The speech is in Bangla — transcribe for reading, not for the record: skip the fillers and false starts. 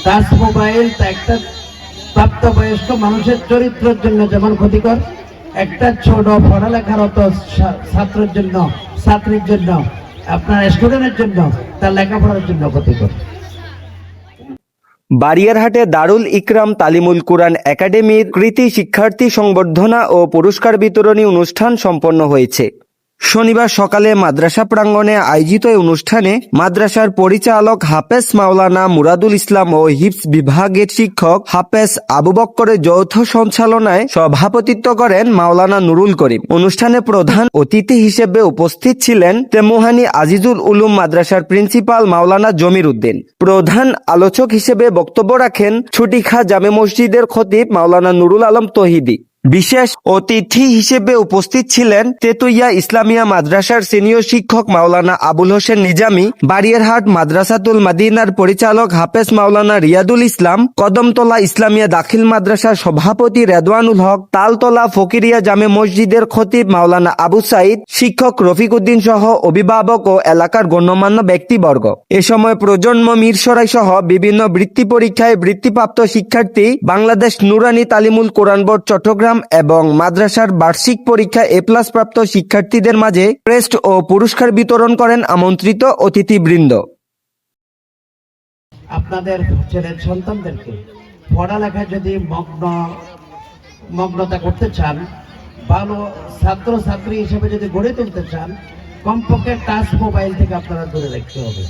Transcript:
টাচ মোবাইল একটা প্রাপ্তবয়স্ক মানুষের চরিত্রের জন্য যেমন ক্ষতিকর, একটা ছোট পড়ালেখারত ছাত্রের জন্য, ছাত্রীর জন্য, আপনার স্টুডেন্টের জন্য, তার লেখাপড়ার জন্য ক্ষতিকর। বারিয়ারহাটে দারুল ইকরাম তালিমুল কুরআন একাডেমির কৃতি শিক্ষার্থী সংবর্ধনা ও পুরস্কার বিতরণী অনুষ্ঠান সম্পন্ন হয়েছে। শনিবার সকালে মাদ্রাসা প্রাঙ্গণে আয়োজিত এই অনুষ্ঠানে মাদ্রাসার পরিচালক হাফেজ মাওলানা মুরাদুল ইসলাম ও হিফজ বিভাগের শিক্ষক হাফেজ আবু বক্করের যৌথ সঞ্চালনায় সভাপতিত্ব করেন মাওলানা নুরুল করিম। অনুষ্ঠানে প্রধান অতিথি হিসেবে উপস্থিত ছিলেন তেমুহানি আজিজুল উলুম মাদ্রাসার প্রিন্সিপাল মাওলানা জমির উদ্দিন। প্রধান আলোচক হিসেবে বক্তব্য রাখেন ছুটিখা জামে মসজিদের খতিব মাওলানা নুরুল আলম তহিদি। বিশেষ অতিথি হিসেবে উপস্থিত ছিলেন তেতুইয়া ইসলামিয়া মাদ্রাসার সিনিয়র শিক্ষক মাওলানা আবুল হোসেন নিজামী, বারিয়ারহাট মাদ্রাসাতুল মাদিনার পরিচালক হাফেজ মাওলানা রিয়াদুল ইসলাম, কদমতলা ইসলামিয়া দাখিল মাদ্রাসার সভাপতি রেদওয়ানুল হক, তালতলা ফকিরিয়া জামে মসজিদের খতিব মাওলানা আবু সাইদ, শিক্ষক রফিক উদ্দিন সহ অভিভাবক ও এলাকার গণ্যমান্য ব্যক্তিবর্গ। এ সময় প্রজন্ম মিরসরাই সহ বিভিন্ন বৃত্তি পরীক্ষায় বৃত্তিপ্রাপ্ত শিক্ষার্থী, বাংলাদেশ নুরানি তালিমুল কোরআন বোর্ড চট্টগ্রাম এবং মাদ্রাসার বার্ষিক পরীক্ষা A+ প্রাপ্ত শিক্ষার্থীদের মাঝে ক্রেস্ট ও পুরস্কার বিতরণ করেন আমন্ত্রিত অতিথিবৃন্দ। আপনাদের ছেলের সন্তানদেরকে পড়ালেখায় যদি মগ্নতা করতে চান, ভালো ছাত্র ছাত্রী হিসেবে যদি গড়ে তুলতে চান, কমপক্ষে টাচ মোবাইল থেকে আপনারা দূরে রাখতে হবে।